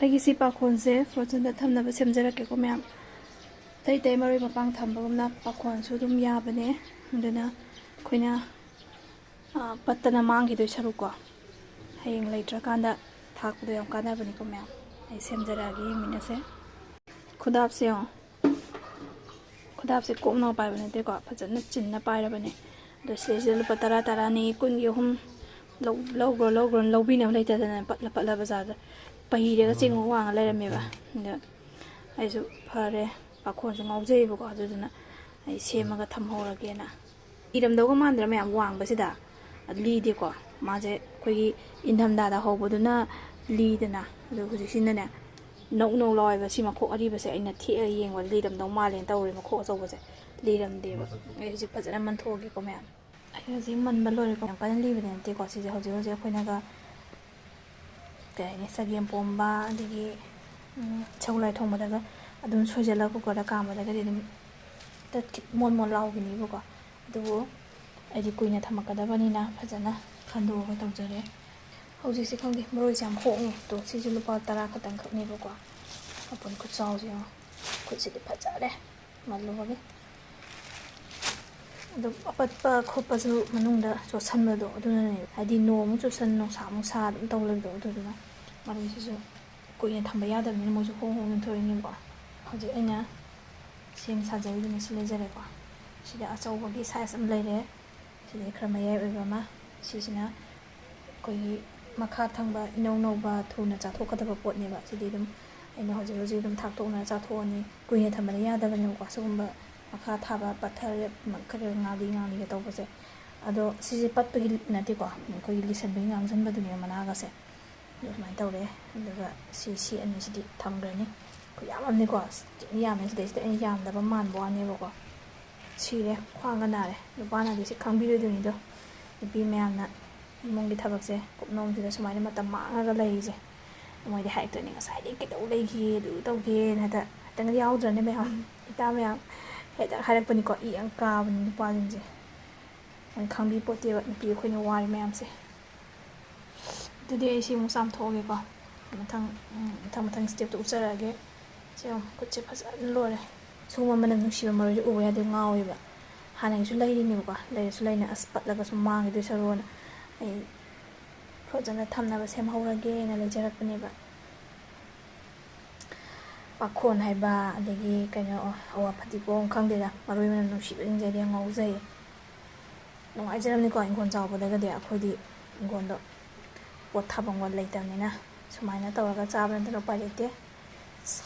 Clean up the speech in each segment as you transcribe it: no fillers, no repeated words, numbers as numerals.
ꯑꯩꯒꯤ ꯄꯥꯈꯣꯟꯁꯦ ꯐ꯭ꯔꯣꯖꯟꯗ ꯊꯝꯅꯕ ꯁꯦꯝꯖꯔꯛꯀꯦꯀꯣ ꯃꯌꯥꯝ ꯑꯇꯩ ꯃꯔꯣꯏ ꯃꯄꯥꯡ ꯊꯝꯕꯒꯨꯝꯅ ꯄꯥꯈꯣꯟꯁꯨ ꯑꯗꯨꯝ ꯌꯥꯕꯅꯦ ꯑꯗꯨꯅ ꯑꯩꯈꯣꯏꯅ ꯄꯠꯇꯅ ꯃꯥꯡꯈꯤꯗꯣꯏ ꯁꯔꯨꯛꯀꯣ ꯍꯌꯦꯡ ꯂꯩꯇ꯭ꯔꯀꯥꯟꯗ ꯊꯥꯛꯄꯗꯣ ꯌꯥꯝ ꯀꯥꯟꯅꯕꯅꯤꯀꯣ ꯃꯌꯥꯝ ꯑꯩ ꯁꯦꯝꯖꯔꯛꯑꯒꯦ ꯌꯦꯡꯃꯤꯟꯅꯁꯦ ꯈꯨꯗꯥꯞꯁꯦ ꯌꯦꯡꯉꯣ ꯈꯨꯗꯥꯞꯁꯦ ꯀꯣꯛꯅ ꯄꯥꯏꯕ ꯅꯠꯇꯦꯀꯣ ꯐꯖꯅ ꯆꯤꯟꯅ ꯄꯥꯏꯔꯕꯅꯦ ꯑꯗꯣ ꯁꯤꯗꯩꯁꯤꯗ ꯂꯨꯄꯥ 10-10ꯅꯤ 2 3 ꯂꯧꯈ꯭ꯔꯣ ꯂꯧꯕꯤꯅꯕ ꯂꯩꯇꯗꯅ ꯄꯠꯂ ꯕꯖꯥꯔꯗ ꯄꯩꯔꯒ ꯆꯦꯡꯉꯨ ꯋꯥꯡꯉ ꯂꯩꯔꯝꯃꯦꯕ ꯑꯗ ꯑꯩꯁꯨ ꯐꯔꯦ ꯄꯥꯈꯣꯟꯁꯨ ꯉꯥꯎꯖꯩꯌꯦꯕꯀꯣ ꯑꯗꯨꯗꯨꯅ ꯑꯩ ꯁꯦꯝꯃꯒ ꯊꯝꯍꯧꯔꯒꯦꯅ ꯂꯤꯔꯝꯗꯧꯒ ꯃꯥꯟꯗ꯭ꯔꯥ ꯃꯌꯥꯝ ꯋꯥꯡꯕꯁꯤꯗ ꯂꯤꯗꯦꯀꯣ ꯃꯥꯁꯦ ꯑꯩꯈꯣꯏꯒꯤ ꯏꯟꯊꯝꯊꯥꯗ ꯍꯧꯕꯗꯨꯅ ꯂꯤꯗꯅ ꯑꯗꯣ ꯍꯧꯖꯤꯛꯁꯤꯅꯅꯦ ꯅꯧ ꯂꯥꯎꯋꯦꯕ ꯁꯤ ꯃꯈꯣꯛ ꯑꯔꯤꯕꯁꯦ ꯑꯩꯅ ꯊꯦꯛꯑꯒ ꯌꯦꯡꯕꯗ ꯂꯤꯔꯝꯗꯧ ꯃꯥꯜꯂꯦꯅ ꯇꯧꯔꯦ ꯃꯈꯣꯛ ꯑꯆꯧꯕꯁꯦ ꯂꯤꯔꯝꯗꯦꯕ ꯑꯩ ꯍꯧꯖꯤꯛ ꯐꯖꯅ ꯃꯟꯊꯣꯛꯑꯒꯦꯀꯣ ꯃꯌꯥꯝ ꯑꯩ ꯍꯧꯖꯤꯛ ꯃꯟꯕ ꯂꯣꯏꯔꯦꯀꯣ ꯌꯥꯝ ꯀꯟꯅ ꯂꯤꯕꯗꯤ ꯅꯠꯇꯦꯀꯣ ꯁꯤꯁꯦ ꯍꯧꯖꯤꯛ ꯑꯩꯈꯣꯏꯅꯒ ꯀꯩ ꯍꯥꯏꯅꯤ ꯆꯒꯦꯝꯄꯣꯝꯕ ꯑꯗꯒꯤ ꯁꯒꯣꯜꯍꯋꯥꯏ ꯊꯣꯡꯕꯗꯒ ꯑꯗꯨꯝ ꯁꯣꯏꯖꯜꯂꯒ ꯀꯨꯀꯔꯗ ꯀꯥꯝꯕꯗꯒꯗꯤ ꯑꯗꯨꯝ ꯃꯣꯟ ꯂꯥꯎꯈꯤꯅꯦꯕꯀꯣ ꯑꯗꯨꯕꯨ ꯑꯩꯗꯤ ꯀꯨꯏꯅ ꯊꯝꯃꯛꯀꯗꯕꯅꯤꯅ ꯐꯖꯅ ꯈꯟꯗꯣꯛꯑꯒ ꯇꯧꯖꯔꯦ ꯍꯧꯖꯤꯛꯁꯦ ꯈꯪꯗꯦ ꯃꯔꯣꯏꯁꯦ ꯌꯥꯝ ꯍꯣꯡꯉꯦ ꯇꯣ ꯁꯤꯁꯨ ꯂꯨꯄꯥ 10 ꯈꯛꯇꯪꯈꯛꯅꯦꯕꯀꯣ ꯃꯄꯨꯟ ꯈꯨꯠꯆꯥꯎꯁꯦ ꯌꯦꯡꯉꯣ ꯈꯨꯠꯁꯤꯗꯤ ꯐꯖꯔꯦ ꯃꯜꯂꯨꯕꯒꯤ ꯑꯗꯨ ꯑꯄꯠꯄ ꯈꯣꯠꯄꯁꯨ ꯃꯅꯨꯡꯗ ꯆꯣꯠꯁꯟꯕꯗꯣ ꯑꯗꯨꯅꯅꯦ ꯍꯥꯏꯗꯤ ꯅꯣꯡꯃꯨꯛ ꯆꯣꯠꯁꯟ ꯅꯨꯡꯁꯥꯃꯨꯛ ꯁꯥ ꯑꯗꯨꯝ ꯇꯧ ꯂꯩꯕꯗꯣ ꯑꯗꯨꯗꯨꯅ ꯃꯔꯣꯏꯁꯤꯁꯨ ꯀꯨꯏꯅ ꯊꯝꯕ ꯌꯥꯗꯕꯅꯤꯅ ꯃꯣꯏꯁꯨ ꯍꯣꯡꯅ ꯊꯣꯛꯏꯅꯦꯕꯀꯣ ꯍꯧꯖꯤꯛ ꯑꯩꯅ ꯁꯦꯝ ꯁꯥꯖꯔꯤꯗꯨꯅ ꯁꯤ ꯂꯩꯖꯔꯦꯀꯣ ꯁꯤꯗ ꯑꯆꯧꯕꯒꯤ ꯁꯥꯏꯖ ꯑꯃ ꯂꯩꯔꯦ ꯁꯤꯗꯩ ꯈꯔ ꯃꯌꯥꯏ ꯑꯣꯏꯕ ꯑꯃ ꯁꯤꯁꯤꯅ ꯑꯩꯈꯣꯏꯒꯤ ꯃꯈꯥ ꯊꯪꯕ ꯏꯅꯧ ꯅꯧꯕ ꯊꯨꯅ ꯆꯥꯊꯣꯛꯀꯗꯕ ꯄꯣꯠꯅꯦꯕ ꯁꯤꯗꯤ ꯑꯗꯨꯝ ꯑꯩꯅ ꯍꯧꯖꯤꯛ ꯑꯗꯨꯝ ꯊꯥꯛꯇꯣꯛꯅ ꯆꯥꯊꯣꯛꯑꯅꯤ ꯀꯨꯏꯅ ꯊꯝꯕꯗ ꯌꯥꯗꯕꯅꯦꯕꯀꯣ ꯁꯤꯒꯨꯝꯕ ꯃꯈꯥ ꯊꯥꯕ ꯄꯠꯊꯔꯦ ꯈꯔ ꯉꯥꯡꯂꯤꯒ ꯇꯧꯕꯁꯦ ꯑꯗꯣ ꯁꯤꯁꯦ ꯄꯠꯄꯒꯤ ꯅꯠꯇꯦꯀꯣ ꯑꯩꯈꯣꯏꯒꯤ ꯂꯤꯁꯟꯕꯒꯤ ꯉꯥꯡꯁꯤꯟꯕꯗꯨꯅꯦꯕ ꯃꯅꯥꯒꯁꯦ ꯑꯗꯨ ꯁꯨꯃꯥꯏꯅ ꯇꯧꯔꯦ ꯑꯗꯨꯒ ꯁꯤ ꯑꯅꯤꯁꯤꯗꯤ ꯊꯝꯈ꯭ꯔꯅꯤ ꯈꯨꯌꯥꯝ ꯑꯃꯅꯤꯀꯣ ꯌꯥꯝꯃꯦ ꯁꯤꯗꯩꯁꯤꯗ ꯑꯩꯅ ꯌꯥꯝꯗꯕ ꯃꯥꯟꯕ ꯋꯥꯅꯦꯕꯀꯣ ꯁꯤꯔꯦ ꯈ꯭ꯋꯥꯡꯒ ꯅꯥꯔꯦ ꯅꯨꯄꯥꯅꯗꯤ ꯁꯤ ꯈꯪꯕꯤꯔꯣꯏꯗꯣꯏꯅꯤꯗꯣ ꯅꯨꯄꯤ ꯃꯌꯥꯝꯅ ꯏꯃꯨꯡꯒꯤ ꯊꯕꯛꯁꯦ ꯀꯨꯞꯅꯣꯝꯁꯤꯗ ꯁꯨꯃꯥꯏꯅ ꯃꯇꯝ ꯃꯥꯡꯉꯒ ꯂꯩꯔꯤꯁꯦ ꯃꯣꯏꯗꯤ ꯍꯥꯏꯔꯛꯇꯣꯏꯅꯤ ꯉꯁꯥꯏꯗꯒꯤ ꯀꯩꯗꯧ ꯂꯩꯒꯦ ꯑꯗꯨ ꯇꯧꯒꯦꯅ ꯍꯦꯛꯇ ꯌꯥꯎꯗ꯭ꯔꯅꯦ ꯃꯌꯥꯝ ꯏꯇꯥ ꯃꯌꯥꯝ ꯍꯦꯛꯇ ꯍꯥꯏꯔꯛꯄꯅꯤꯀꯣ ꯏ ꯌꯥꯝ ꯀꯥꯕꯅꯤ ꯅꯨꯄꯥꯁꯤꯡꯁꯦ ꯃꯣꯏ ꯈꯪꯕꯤ ꯄꯣꯠꯇꯦꯕ ꯅꯨꯄꯤ ꯑꯩꯈꯣꯏꯅ ꯋꯥꯔꯤ ꯃꯌꯥꯝꯁꯦ ꯑꯗꯨꯗꯤ ꯑꯩ ꯁꯤ ꯑꯃꯨꯛ ꯆꯥꯝꯊꯣꯛꯑꯒꯦꯀꯣ ꯃꯊꯪ ꯁ꯭ꯇꯦꯞꯇ ꯎꯠꯆꯔꯛꯑꯒꯦ ꯁꯤ ꯈꯨꯠꯁꯦ ꯐꯖꯅ ꯂꯣꯏꯔꯦ ꯁꯨꯝꯕ ꯃꯅꯝ ꯅꯨꯡꯁꯤꯕ ꯃꯔꯣꯏꯁꯦ ꯎꯕ ꯌꯥꯗꯦ ꯉꯥꯎꯋꯦꯕ ꯍꯥꯟꯅꯒꯤꯁꯨ ꯂꯩꯔꯤꯅꯦꯕꯀꯣ ꯂꯩꯔꯁꯨ ꯂꯩꯅ ꯑꯁ ꯄꯠꯂꯒ ꯁꯨꯝ ꯃꯥꯡꯈꯤꯗꯣꯏ ꯁꯔꯨꯛꯅ ꯑꯩ ꯐꯖꯅ ꯊꯝꯅꯕ ꯁꯦꯝꯍꯧꯔꯒꯦꯅ ꯂꯩꯖꯔꯛꯄꯅꯦꯕ ꯄꯥꯈꯣꯟ ꯍꯥꯏꯕ ꯑꯗꯒꯤ ꯀꯩꯅꯣ ꯑꯋꯥ ꯐꯗꯤꯒꯣꯝ ꯈꯪꯗꯦꯗ ꯃꯔꯣꯏ ꯃꯅꯝ ꯅꯨꯡꯁꯤꯕꯁꯤꯡꯁꯦ ꯑꯩꯗꯤ ꯌꯥꯝ ꯉꯥꯎꯖꯩꯌꯦ ꯅꯨꯡꯉꯥꯏꯖꯔꯝꯅꯤꯀꯣ ꯏꯪꯈꯣꯜ ꯆꯥꯎꯕꯗꯒꯗꯤ ꯑꯩꯈꯣꯏꯗꯤ ꯏꯪꯈꯣꯜꯗꯣ ꯄꯣꯠ ꯊꯥꯐꯝꯒ ꯂꯩꯇꯕꯅꯤꯅ ꯁꯨꯃꯥꯏꯅ ꯇꯧꯔꯒ ꯆꯥꯕ ꯅꯠꯇꯅ ꯎꯄꯥꯏ ꯂꯩꯇꯦ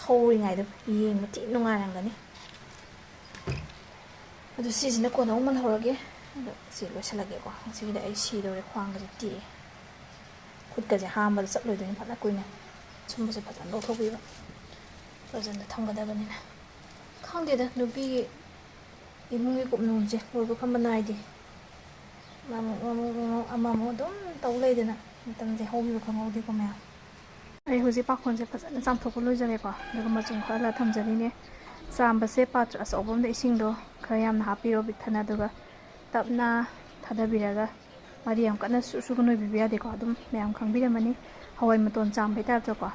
ꯍꯧꯔꯤꯉꯩꯗ ꯌꯦꯡꯕ ꯊꯤ ꯅꯨꯡꯉꯥꯏꯔꯝꯒꯅꯤ ꯑꯗꯨ ꯁꯤꯁꯤꯅ ꯀꯣꯟꯅ ꯑꯃꯨꯛ ꯃꯟꯍꯧꯔꯒꯦ ꯑꯗꯣ ꯁꯤ ꯂꯣꯏꯁꯤꯜꯂꯒꯦꯀꯣ ꯉꯁꯤꯒꯤꯗꯤ ꯑꯩ ꯁꯤꯗꯧꯔꯦ ꯈ꯭ꯋꯥꯡꯒꯁꯦ ꯇꯦꯛꯑꯦ ꯈꯨꯠꯀꯁꯦ ꯍꯥꯝꯕꯗ ꯆꯠꯂꯣꯏꯗꯣꯏꯅꯤ ꯐꯖꯅ ꯀꯨꯏꯅ ꯁꯨꯝꯕꯁꯦ ꯐꯖꯅ ꯂꯧꯊꯣꯛꯄꯤꯕ ꯐꯖꯅ ꯊꯝꯒꯗꯕꯅꯤꯅ ꯈꯪꯗꯦꯗ ꯅꯨꯄꯤꯒꯤ ꯏꯃꯨꯡꯒꯤ ꯀꯨꯞꯅꯣꯝꯁꯦ ꯂꯣꯏꯕ ꯈꯝꯕ ꯅꯥꯏꯗꯦ ꯑꯃꯃꯨꯛ ꯑꯗꯨꯝ ꯇꯧ ꯂꯩꯗꯅ ꯃꯇꯝꯁꯦ ꯍꯧꯈꯤꯕ ꯈꯪꯍꯧꯗꯦꯀꯣ ꯃꯌꯥꯝ ꯑꯩ ꯍꯧꯖꯤꯛ ꯄꯥꯈꯣꯟꯁꯦ ꯐꯖꯅ ꯆꯥꯝꯊꯣꯛꯄ ꯂꯣꯏꯖꯔꯦꯀꯣ ꯑꯗꯨꯒ ꯃꯆꯨꯝ ꯈꯔ ꯊꯝꯖꯔꯤꯅꯦ ꯆꯥꯝꯕꯁꯦ ꯄꯥꯇ꯭ꯔ ꯑꯆꯧꯕ ꯑꯃꯗ ꯏꯁꯤꯡꯗꯣ ꯈꯔ ꯌꯥꯝꯅ ꯍꯥꯞꯄꯤꯔꯣ ꯄꯤꯛꯊꯟꯅ ꯑꯗꯨꯒ ꯇꯞꯅ ꯊꯥꯗꯕꯤꯔꯒ ꯃꯔꯤ ꯌꯥꯝ ꯀꯟꯅ ꯁꯨꯔ ꯅꯣꯏꯕꯤꯕ ꯌꯥꯗꯦꯀꯣ ꯑꯗꯨꯝ ꯃꯌꯥꯝ ꯈꯪꯕꯤꯔꯝꯃꯅꯤ ꯍꯋꯥꯏ ꯃꯇꯣꯟ ꯆꯥꯝꯕꯩ ꯇꯥꯏꯞꯇꯀꯣ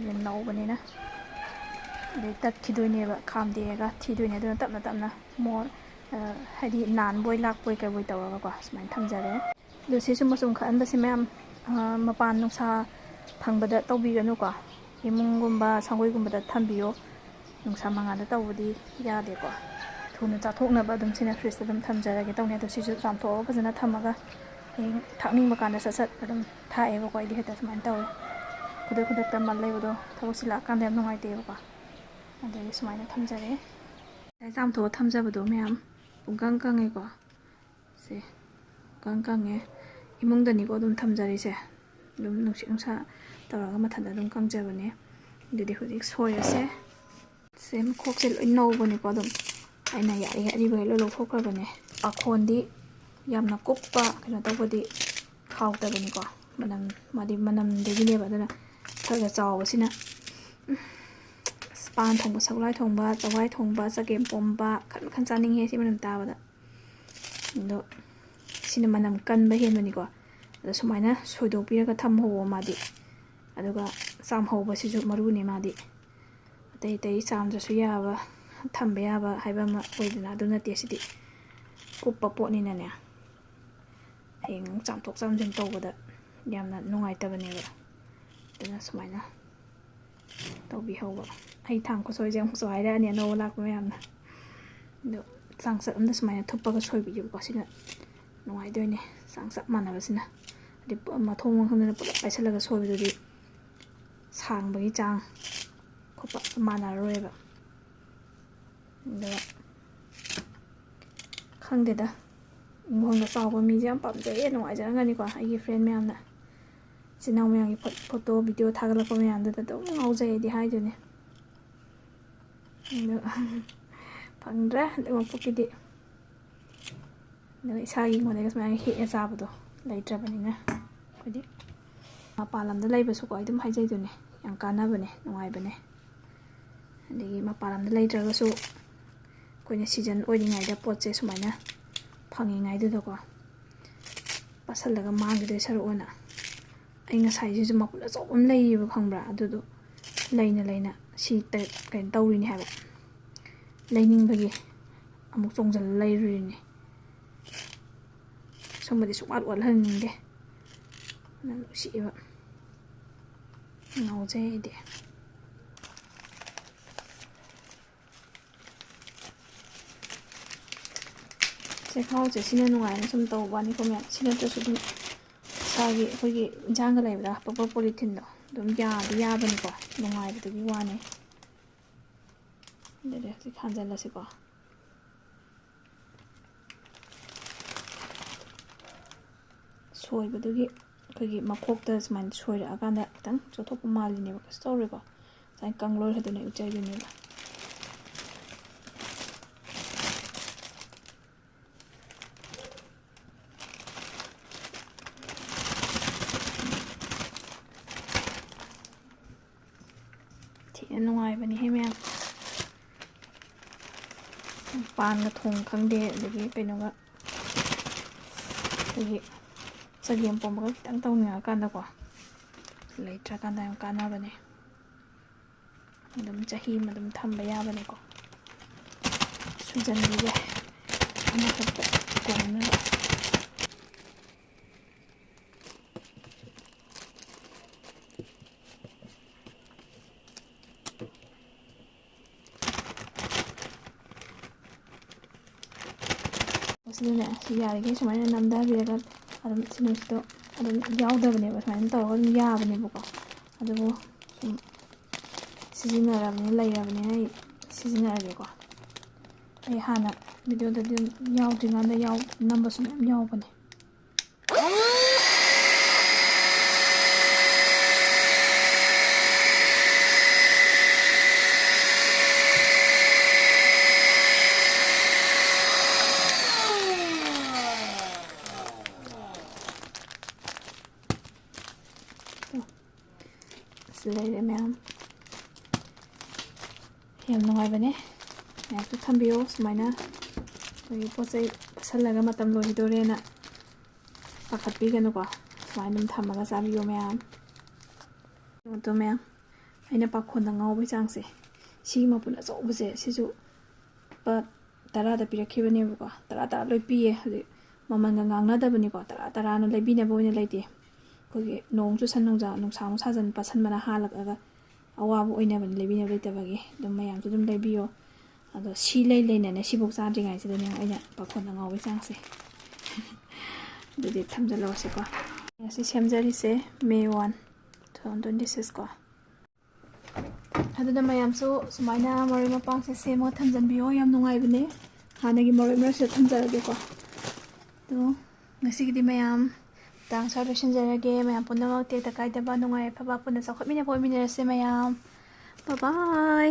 ꯌꯥꯝ ꯅꯧꯕꯅꯤꯅ ꯑꯗꯩ ꯇꯠꯈꯤꯗꯣꯏꯅꯦꯕ ꯈꯥꯝꯗꯦꯛꯑꯒ ꯊꯤꯗꯣꯏꯅꯦ ꯑꯗꯨꯅ ꯇꯞꯅ ꯍꯥꯏꯗꯤ ꯅꯥꯟꯕꯣꯏ ꯂꯥꯛꯄꯣꯏ ꯀꯩꯕꯣꯏ ꯇꯧꯔꯒꯀꯣ ꯁꯨꯃꯥꯏꯅ ꯊꯝꯖꯔꯦ ꯑꯗꯣ ꯁꯤꯁꯨ ꯃꯆꯨꯝ ꯈꯛꯍꯟꯕꯁꯦ ꯃꯌꯥꯝ ꯃꯄꯥꯟ ꯅꯨꯡꯁꯥ ꯐꯪꯕꯗ ꯇꯧꯕꯤꯒꯅꯨꯀꯣ ꯏꯃꯨꯡꯒꯨꯝꯕ ꯁꯪꯒꯣꯏꯒꯨꯝꯕꯗ ꯊꯝꯕꯤꯌꯣ ꯅꯨꯡꯁꯥ ꯃꯉꯥꯜꯗ ꯇꯧꯕꯗꯤ ꯌꯥꯗꯦꯀꯣ ꯊꯨꯅ ꯆꯥꯊꯣꯛꯅꯕ ꯑꯗꯨꯝ ꯁꯤꯅ ꯐ꯭ꯔꯤꯖꯇ ꯑꯗꯨꯝ ꯊꯝꯖꯔꯒꯦ ꯇꯧꯅꯤ ꯑꯗꯣ ꯁꯤꯁꯨ ꯆꯥꯝꯊꯣꯛꯑꯒ ꯐꯖꯅ ꯊꯝꯃꯒ ꯍꯌꯦꯡ ꯊꯥꯛꯅꯤꯡꯕ ꯀꯥꯟꯗ ꯁꯠ ꯑꯗꯨꯝ ꯊꯥꯛꯑꯦꯕꯀꯣ ꯑꯩꯗꯤ ꯍꯦꯛꯇ ꯁꯨꯃꯥꯏꯅ ꯇꯧꯋꯦ ꯈꯨꯗꯛꯇ ꯃꯜ ꯂꯩꯕꯗꯣ ꯊꯕꯛꯁꯤ ꯂꯥꯛꯑꯀꯥꯟꯗ ꯌꯥꯝ ꯅꯨꯡꯉꯥꯏꯇꯦꯕꯀꯣ ꯑꯗꯒꯤ ꯁꯨꯃꯥꯏꯅ ꯊꯝꯖꯔꯦ ꯆꯥꯝꯊꯣꯛꯑ ꯊꯝꯖꯕꯗꯣ ꯃꯌꯥꯝ ꯄꯨꯡꯀꯪ ꯀꯪꯉꯦꯀꯣ ꯁꯦ ꯀꯪꯉꯦ ꯏꯃꯨꯡꯗꯅꯤꯀꯣ ꯑꯗꯨꯝ ꯊꯝꯖꯔꯤꯁꯦ ꯑꯗꯨꯝ ꯅꯨꯡꯁꯤꯠ ꯅꯨꯡꯁꯥ ꯇꯧꯔꯒ ꯃꯊꯟꯇ ꯑꯗꯨم ꯀꯪꯖꯕꯅꯦ ꯑꯗꯨꯗꯤ ꯍꯧꯖꯤꯛ ꯁꯣꯏꯔꯁꯦ ꯁꯦ ꯃꯈꯣꯛꯁꯦ ꯂꯣꯏ ꯅꯧꯕꯅꯤꯀꯣ ꯑꯗꯨꯝ ꯑꯩꯅ ꯌꯥꯔꯤꯉꯩ ꯑꯔꯤꯕꯈꯩ ꯂꯣꯏ ꯂꯧꯊꯣꯛꯈ꯭ꯔꯕꯅꯦ ꯄꯥꯈꯣꯟꯗꯤ ꯌꯥꯝꯅ ꯀꯨꯞꯄ ꯀꯩꯅꯣ ꯇꯧꯕꯗꯤ ꯍꯥꯎꯇꯕꯅꯤꯀꯣ ꯃꯥꯗꯤ ꯃꯅꯝꯗꯒꯤꯅꯦꯕ ꯑꯗꯨꯅ ꯈꯔ ꯆꯥꯎꯕꯁꯤꯅ ꯄꯥꯟ ꯊꯣꯡꯕ ꯁꯒꯣꯜꯍꯋꯥꯏ ꯊꯣꯡꯕ ꯆꯋꯥꯏ ꯊꯣꯡꯕ ꯆꯒꯦꯝꯄꯣꯝꯕ ꯃꯈꯟ ꯆꯥꯅꯤꯡꯉꯦ ꯁꯤ ꯃꯅꯝ ꯇꯥꯕꯗ ꯑꯗꯣ ꯁꯤꯅ ꯃꯅꯝ ꯀꯟꯕ ꯍꯦꯟꯕꯅꯤꯀꯣ ꯑꯗꯣ ꯁꯨꯃꯥꯏꯅ ꯁꯣꯏꯗꯣꯛꯄꯤꯔꯒ ꯊꯝꯍꯧꯕ ꯃꯥꯗꯤ ꯑꯗꯨꯒ ꯆꯥꯝꯍꯧꯕꯁꯤꯁꯨ ꯃꯔꯨꯅꯤ ꯃꯥꯗꯤ ꯑꯇꯩ ꯑꯇꯩ ꯆꯥꯝꯗ꯭ꯔꯁꯨ ꯌꯥꯕ ꯊꯝꯕ ꯌꯥꯕ ꯍꯥꯏꯕ ꯑꯃ ꯑꯣꯏꯗꯅ ꯑꯗꯨ ꯅꯠꯇꯦ ꯁꯤꯗꯤ ꯀꯨꯞꯄ ꯄꯣꯠꯅꯤꯅꯅꯦ ꯍꯌꯦꯡ ꯆꯥꯝꯊꯣꯛ ꯆꯥꯝꯁꯤꯟ ꯇꯧꯕꯗ ꯌꯥꯝꯅ ꯅꯨꯡꯉꯥꯏꯇꯕꯅꯦꯕ ꯑꯗꯨꯅ ꯁꯨꯃꯥꯏꯅ ꯇꯧꯕꯤꯍꯧꯕ ꯑꯩ ꯊꯥꯡ ꯈꯨꯁꯣꯏꯁꯦ ꯑꯃꯨꯛꯁꯨ ꯍꯥꯏꯔꯛꯑꯅꯤ ꯑꯅꯧꯕ ꯂꯥꯛꯄ ꯃꯌꯥꯝꯅ ꯑꯗꯣ ꯆꯥꯡꯆꯠ ꯑꯃꯗ ꯁꯨꯃꯥꯏꯅ ꯊꯨꯞꯄꯒ ꯁꯣꯏꯕꯤꯌꯨꯀꯣ ꯁꯤꯅ ꯅꯨꯡꯉꯥꯏꯗꯣꯏꯅꯦ ꯆꯥꯡꯆꯠ ꯃꯥꯟꯅꯕꯁꯤꯅ ꯍꯥꯏꯗꯤ ꯃꯊꯣꯡ ꯃꯈꯟꯗꯅ ꯄꯨꯂꯞ ꯄꯥꯏꯁꯤꯜꯂꯒ ꯁꯣꯏꯕꯗꯨꯗꯤ ꯁꯥꯡꯕꯒꯤ ꯆꯥꯡ ꯈꯣꯠꯄ ꯃꯥꯟꯅꯔꯔꯣꯏꯕ ꯑꯗꯨꯒ ꯈꯪꯗꯦꯗ ꯏꯪꯈꯣꯜꯒ ꯆꯥꯎꯕ ꯃꯤꯁꯦ ꯌꯥꯝ ꯄꯥꯝꯖꯩꯌꯦ ꯅꯨꯡꯉꯥꯏꯖꯔꯝꯒꯅꯤꯀꯣ ꯑꯩꯒꯤ ꯐ꯭ꯔꯦꯟ ꯃꯌꯥꯝꯅ ꯏꯆꯤꯜ ꯏꯅꯥꯎ ꯃꯌꯥꯝꯒꯤ ꯐꯣꯇꯣ ꯚꯤꯗꯤꯑꯣ ꯊꯥꯒꯠꯂꯛꯄ ꯃꯌꯥꯝꯗꯨꯗ ꯑꯗꯨꯝ ꯉꯥꯎꯖꯩꯗꯤ ꯍꯥꯏꯗꯨꯅꯦ ꯑꯗꯣ ꯐꯪꯗ꯭ꯔꯦ ꯑꯗꯨꯃꯛꯄꯨꯗꯤ ꯑꯗꯨꯒ ꯏꯁꯥꯒꯤ ꯏꯪꯈꯣꯜꯗꯒ ꯁꯨꯃꯥꯏꯅ ꯍꯦꯛꯑ ꯆꯥꯕꯗꯣ ꯂꯩꯇ꯭ꯔꯕꯅꯤꯅ ꯑꯩꯈꯣꯏꯗꯤ ꯃꯄꯥꯟ ꯂꯝꯗ ꯂꯩꯕꯁꯨꯀꯣ ꯑꯩ ꯑꯗꯨꯝ ꯍꯥꯏꯖꯩꯗꯨꯅꯦ ꯌꯥꯝ ꯀꯥꯟꯅꯕꯅꯦ ꯅꯨꯡꯉꯥꯏꯕꯅꯦ ꯑꯗꯒꯤ ꯃꯄꯥꯟ ꯂꯝꯗ ꯂꯩꯇ꯭ꯔꯒꯁꯨ ꯑꯩꯈꯣꯏꯅ ꯁꯤꯖꯟ ꯑꯣꯏꯔꯤꯉꯩꯗ ꯄꯣꯠꯁꯦ ꯁꯨꯃꯥꯏꯅ ꯐꯪꯉꯤꯉꯩꯗꯨꯗꯀꯣ ꯄꯠꯁꯜꯂꯒ ꯃꯥꯡꯈꯤꯗꯣꯏ ꯁꯔꯨꯛꯑꯣꯏꯅ ꯑꯩ ꯉꯁꯥꯏꯁꯤꯁꯨ ꯃꯄꯨꯟ ꯑꯆꯧꯕ ꯑꯃ ꯂꯩꯌꯦꯕ ꯈꯪꯕ꯭ꯔꯥ ꯑꯗꯨꯗꯣ ꯂꯩꯅ ꯂꯩꯅ ꯁꯤ ꯀꯩꯅꯣ ꯇꯧꯔꯤꯅꯤ ꯍꯥꯏꯕ ꯂꯩꯅꯤꯡꯕꯒꯤ ꯑꯃꯨꯛ ꯆꯣꯡꯖꯜꯂ ꯂꯩꯔꯨꯔꯤꯅꯤ ꯁꯨꯝꯕꯗꯤ ꯁꯨꯡꯋꯥꯠ ꯋꯥꯠꯍꯟꯅꯤꯡꯗꯦ ꯌꯥꯝ ꯅꯨꯡꯁꯤꯑꯦꯕ ꯉꯥꯎꯖꯩ ꯑꯩꯗꯤ ꯆꯦꯈꯥꯎꯁꯦ ꯁꯤꯅ ꯅꯨꯡꯉꯥꯏꯅ ꯁꯨꯝ ꯇꯧꯕ ꯋꯥꯅꯤꯀꯣ ꯃꯌꯥꯝ ꯁꯤ ꯅꯠꯇ꯭ꯔꯁꯨ ꯑꯗꯨꯝ ꯏꯁꯥꯒꯤ ꯑꯩꯈꯣꯏꯒꯤ ꯏꯟꯁꯥꯡꯒ ꯂꯩꯕꯗ ꯍꯥꯞꯄꯛꯄ ꯄꯣꯂꯤꯊꯤꯟꯗꯣ ꯑꯗꯨꯝ ꯌꯥꯗꯤ ꯌꯥꯕꯅꯤꯀꯣ ꯅꯨꯡꯉꯥꯏꯕꯗꯨꯒꯤ ꯋꯥꯅꯤ ꯑꯗꯨꯗꯤ ꯍꯧꯖꯤꯛ ꯍꯥꯟꯖꯜꯂꯁꯤꯀꯣ ꯁꯣꯏꯕꯗꯨꯒꯤ ꯑꯩꯈꯣꯏꯒꯤ ꯃꯈꯣꯛꯇ ꯁꯨꯃꯥꯏꯅ ꯁꯣꯏꯔꯛꯑꯀꯥꯟꯗ ꯈꯤꯇꯪ ꯆꯣꯠꯊꯣꯛꯄ ꯃꯥꯜꯂꯤꯅꯦꯕ ꯀꯩꯁꯨ ꯇꯧꯔꯦꯀꯣ ꯁꯨꯃꯥꯏꯅ ꯀꯪꯂꯣꯏꯔꯗꯨꯅ ꯎꯠꯆꯩꯗꯨꯅꯦꯕ ꯊꯤꯅ ꯅꯨꯡꯉꯥꯏꯕꯅꯤꯍꯦ ꯃꯌꯥꯝ ꯄꯥꯟꯒ ꯊꯣꯡ ꯈꯪꯗꯦ ꯑꯗꯒꯤ ꯀꯩꯅꯣꯒ ꯑꯩꯈꯣꯏꯒꯤ ꯆꯒꯦꯝ ꯄꯣꯝꯕꯒ ꯈꯤꯇꯪ ꯇꯧꯅꯤꯡꯉꯀꯥꯟꯗꯀꯣ ꯂꯩꯇ꯭ꯔꯀꯥꯟꯗ ꯌꯥꯝ ꯀꯥꯟꯅꯕꯅꯦ ꯑꯗꯨꯝ ꯆꯍꯤ ꯑꯃ ꯑꯗꯨꯝ ꯊꯝꯕ ꯌꯥꯕꯅꯦꯀꯣ ꯁꯨꯖꯟꯕꯤꯒꯦ ꯑꯃꯈꯛꯇ ꯀꯣꯟꯅꯅꯕ ꯁꯤꯗꯅꯦ ꯁꯤ ꯌꯥꯔꯤꯈꯩ ꯁꯨꯃꯥꯏꯅ ꯅꯝꯊꯕꯤꯔꯒ ꯑꯗꯨꯝ ꯁꯤꯅꯨꯡꯁꯤꯗꯣ ꯑꯗꯨꯝ ꯌꯥꯎꯗꯕꯅꯦꯕ ꯁꯨꯃꯥꯏꯅ ꯇꯧꯔꯒ ꯑꯗꯨꯝ ꯌꯥꯕꯅꯦꯕꯀꯣ ꯑꯗꯨꯕꯨ ꯁꯨꯝ ꯁꯤꯖꯤꯟꯅꯔꯕꯅꯤꯅ ꯂꯩꯔꯕꯅꯤꯅ ꯑꯩ ꯁꯤꯖꯤꯟꯅꯔꯒꯦꯀꯣ ꯑꯩ ꯍꯥꯟꯅ ꯚꯤꯗꯤꯑꯣꯗꯗꯤ ꯑꯗꯨꯝ ꯌꯥꯎꯗ꯭ꯔꯤꯀꯥꯟꯗ ꯅꯝꯕꯁꯨ ꯃꯌꯥꯝ ꯌꯥꯎꯕꯅꯦ ꯂꯩꯔꯦ ꯃꯌꯥꯝ ꯌꯥꯝ ꯅꯨꯡꯉꯥꯏꯕꯅꯦ ꯃꯌꯥꯝꯁꯨ ꯊꯝꯕꯤꯌꯣ ꯁꯨꯃꯥꯏꯅ ꯑꯩꯈꯣꯏꯒꯤ ꯄꯣꯠ ꯆꯩ ꯄꯠꯁꯜꯂꯒ ꯃꯇꯝ ꯂꯣꯏꯈꯤꯗꯣꯔꯦꯅ ꯄꯥꯈꯠꯄꯤꯒꯅꯨꯀꯣ ꯁꯨꯃꯥꯏꯅ ꯑꯗꯨꯝ ꯊꯝꯃꯒ ꯆꯥꯕꯤꯌꯣ ꯃꯌꯥꯝ ꯑꯗꯣ ꯃꯌꯥꯝ ꯑꯩꯅ ꯄꯥꯈꯣꯟꯗ ꯉꯥꯎꯕꯒꯤ ꯆꯥꯡꯁꯦ ꯁꯤꯒꯤ ꯃꯄꯨꯟ ꯑꯆꯧꯕꯁꯦ ꯁꯤꯁꯨ ꯂꯨꯄꯥ 10ꯗ ꯄꯤꯔꯛꯈꯤꯕꯅꯦꯕꯀꯣ 10 ꯂꯣꯏ ꯄꯤꯌꯦ ꯍꯧꯖꯤꯛ ꯃꯃꯜꯒ ꯉꯥꯡꯅꯗꯕꯅꯤꯀꯣ 10ꯅ ꯂꯩꯕꯤꯅꯕ ꯑꯣꯏꯅ ꯂꯩꯇꯦ ꯑꯩꯈꯣꯏꯒꯤ ꯅꯣꯡ ꯆꯨꯁꯟ ꯅꯨꯡꯁꯥꯃꯨꯛ ꯁꯥꯖꯟ ꯄꯠꯁꯟꯕꯅ ꯍꯥꯜꯂꯛꯑꯒ ꯑꯋꯥꯕ ꯑꯣꯏꯅꯕꯅꯤ ꯂꯩꯕꯤꯅꯕ ꯂꯩꯇꯕꯒꯤ ꯑꯗꯨꯝ ꯃꯌꯥꯝꯁꯨ ꯑꯗꯨꯝ ꯂꯩꯕꯤꯌꯣ ꯑꯗꯣ ꯁꯤ ꯂꯩꯅꯅꯦ ꯁꯤꯐꯧ ꯆꯥꯗ꯭ꯔꯤꯉꯩꯁꯤꯗꯅꯦ ꯑꯩꯅ ꯄꯥꯈꯣꯟꯗ ꯉꯥꯎꯕꯒꯤ ꯆꯥꯡꯁꯦ ꯑꯗꯨꯗꯤ ꯊꯝꯖꯤꯜꯂꯛꯑꯁꯤꯀꯣ ꯉꯁꯤ ꯁꯦꯝꯖꯔꯤꯁꯦ May 1, 2026 ꯀꯣ ꯑꯗꯨꯅ ꯃꯌꯥꯝꯁꯨ ꯁꯨꯃꯥꯏꯅ ꯃꯔꯣꯏ ꯃꯄꯥꯡꯁꯦ ꯁꯦꯝꯃꯒ ꯊꯝꯖꯤꯟꯕꯤꯌꯣ ꯌꯥꯝ ꯅꯨꯡꯉꯥꯏꯕꯅꯦ ꯍꯥꯟꯅꯒꯤ ꯃꯔꯣꯏ ꯃꯔꯛꯁꯤꯗ ꯊꯝꯖꯔꯒꯦꯀꯣ ꯑꯗꯣ ꯉꯁꯤꯒꯤꯗꯤ ꯃꯌꯥꯝ ꯃꯇꯥꯡ ꯁ꯭ꯋꯥꯏ ꯂꯣꯏꯁꯤꯟꯖꯔꯒꯦ ꯃꯌꯥꯝ ꯄꯨꯝꯅꯃꯛ ꯇꯦꯛꯇ ꯀꯥꯏꯗꯕ ꯅꯨꯡꯉꯥꯏ ꯌꯥꯏꯐꯕ ꯄꯨꯟꯅ ꯆꯥꯎꯈꯠꯃꯤꯟꯅꯕ ꯑꯣꯏꯃꯤꯟꯅꯔꯁꯦ ꯃꯌꯥꯝ ꯕꯥꯏ ꯕꯥꯏ